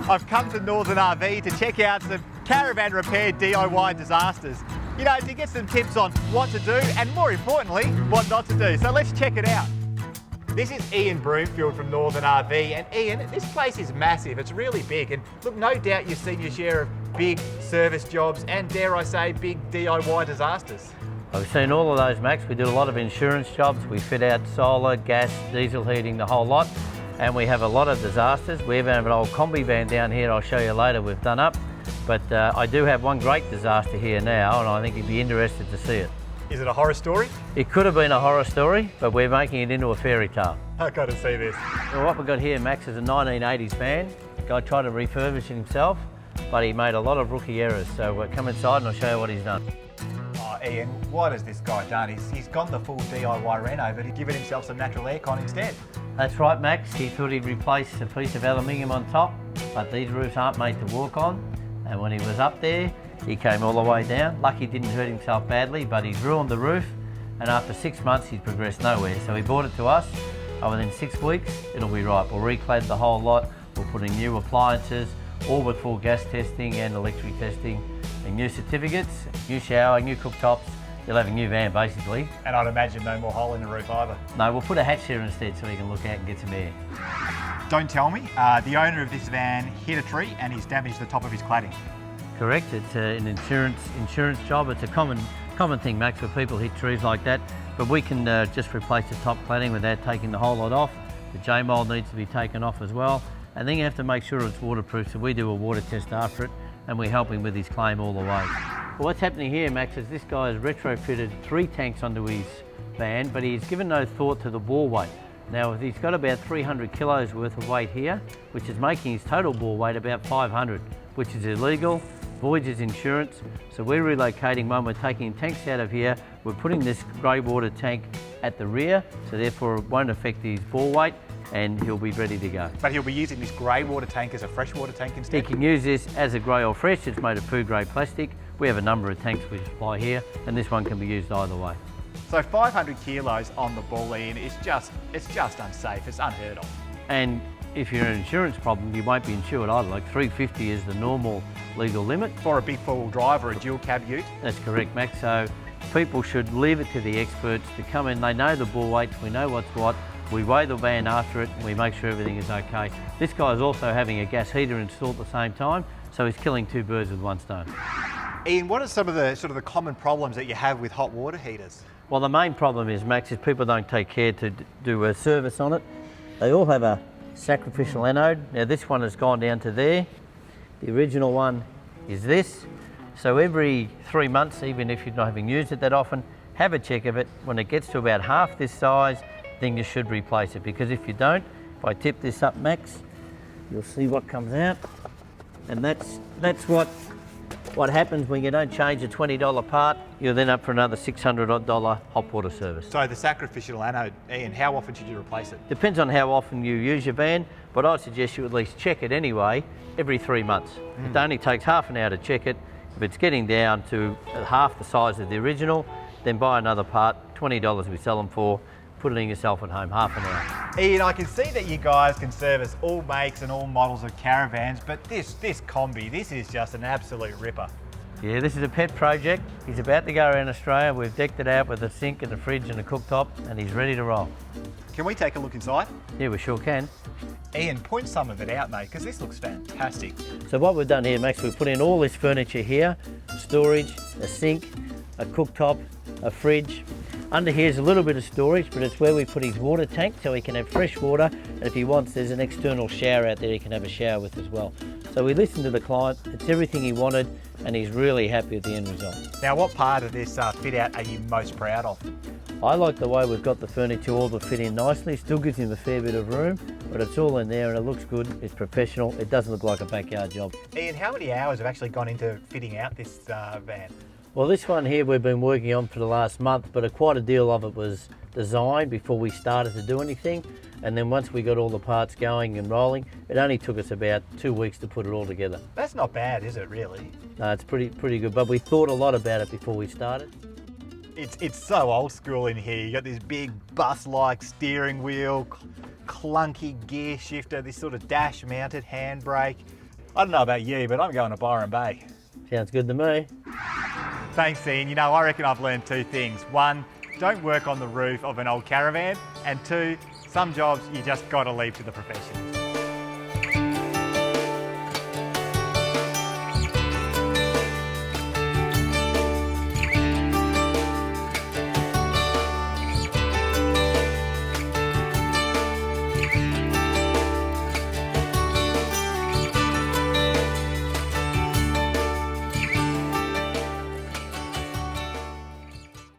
I've come to Northern RV to check out some caravan repair DIY disasters. You know, to get some tips on what to do and more importantly, what not to do. So let's check it out. This is Ian Broomfield from Northern RV, and Ian, this place is massive, it's really big, and look, no doubt you've seen your share of big service jobs and, dare I say, big DIY disasters. I've seen all of those, Max. We do a lot of insurance jobs. We fit out solar, gas, diesel heating, the whole lot, and we have a lot of disasters. We even have an old combi van down here I'll show you later we've done up, but I do have one great disaster here now, and I think you'd be interested to see it. Is it a horror story? It could have been a horror story, but we're making it into a fairy tale. I've got to see this. Well, what we've got here, Max, is a 1980s van. The guy tried to refurbish it himself, but he made a lot of rookie errors. So we'll come inside and I'll show you what he's done. Oh, Ian, what has this guy done? He's gone the full DIY Reno, but he's given himself some natural aircon instead. That's right, Max. He thought he'd replace a piece of aluminium on top, but these roofs aren't made to walk on. And when he was up there, he came all the way down. Lucky he didn't hurt himself badly, but he's ruined the roof. And after 6 months, he's progressed nowhere. So he brought it to us. And within 6 weeks, it'll be right. We'll reclad the whole lot. We'll put in new appliances, all with full gas testing and electric testing, and new certificates, new shower, new cooktops. You'll have a new van, basically. And I'd imagine no more hole in the roof either. No, we'll put a hatch here instead so he can look out and get some air. Don't tell me, the owner of this van hit a tree and he's damaged the top of his cladding. Correct. It's an insurance job. It's a common thing, Max, where people hit trees like that. But we can just replace the top cladding without taking the whole lot off. The J-mold needs to be taken off as well. And then you have to make sure it's waterproof. So we do a water test after it, and we help him with his claim all the way. Well, what's happening here, Max, is this guy has retrofitted 3 tanks onto his van, but he's given no thought to the bore weight. Now, he's got about 300 kilos worth of weight here, which is making his total bore weight about 500, which is illegal. Voids his insurance, so we're relocating one. We're taking tanks out of here. We're putting this grey water tank at the rear, so therefore it won't affect his bore weight, and he'll be ready to go. But he'll be using this grey water tank as a freshwater tank instead? He can use this as a grey or fresh. It's made of food grade plastic. We have a number of tanks we supply here, and this one can be used either way. So 500 kilos on the ball, Ian, it's just unsafe. It's unheard of. And if you're an insurance problem, you won't be insured either. Like 350 is the normal legal limit. For a big four-wheel drive or a dual cab ute? That's correct, Max. So people should leave it to the experts to come in. They know the bore weights, we know what's what. We weigh the van after it and we make sure everything is okay. This guy is also having a gas heater installed at the same time, so he's killing 2 birds with 1 stone. Ian, what are some of the common problems that you have with hot water heaters? Well, the main problem is, Max, is people don't take care to do a service on it. They all have a sacrificial anode. Now this one has gone down to there. The original one is this. So every 3 months, even if you're not having used it that often, have a check of it. When it gets to about half this size, then you should replace it, because if you don't, if I tip this up, Max, you'll see what comes out. And that's what happens when you don't change a $20 part. You're then up for another $600 hot water service. So the sacrificial anode, Ian, how often should you replace it? Depends on how often you use your van, but I'd suggest you at least check it anyway every 3 months. It only takes half an hour to check it. If it's getting down to half the size of the original, then buy another part. $20 we sell them for. Put it in yourself at home, half an hour. Ian, I can see that you guys can service all makes and all models of caravans, but this combi, this is just an absolute ripper. Yeah, this is a pet project. He's about to go around Australia. We've decked it out with a sink and a fridge and a cooktop, and he's ready to roll. Can we take a look inside? Yeah, we sure can. Ian, point some of it out, mate, because this looks fantastic. So what we've done here, Max, we've put in all this furniture here, storage, a sink, a cooktop, a fridge. Under here is a little bit of storage, but it's where we put his water tank so he can have fresh water, and if he wants, there's an external shower out there he can have a shower with as well. So we listened to the client, it's everything he wanted, and he's really happy with the end result. Now, what part of this fit out are you most proud of? I like the way we've got the furniture all to fit in nicely. Still gives him a fair bit of room, but it's all in there and it looks good, it's professional, it doesn't look like a backyard job. Ian, how many hours have actually gone into fitting out this van? Well, this one here we've been working on for the last month, but quite a deal of it was designed before we started to do anything. And then once we got all the parts going and rolling, it only took us about 2 weeks to put it all together. That's not bad, is it, really? No, it's pretty good, but we thought a lot about it before we started. It's so old school in here. You got this big bus-like steering wheel, clunky gear shifter, this sort of dash-mounted handbrake. I don't know about you, but I'm going to Byron Bay. Sounds good to me. Thanks, Ian. You know, I reckon I've learned two things. One, don't work on the roof of an old caravan. And two, some jobs you just got to leave to the professionals.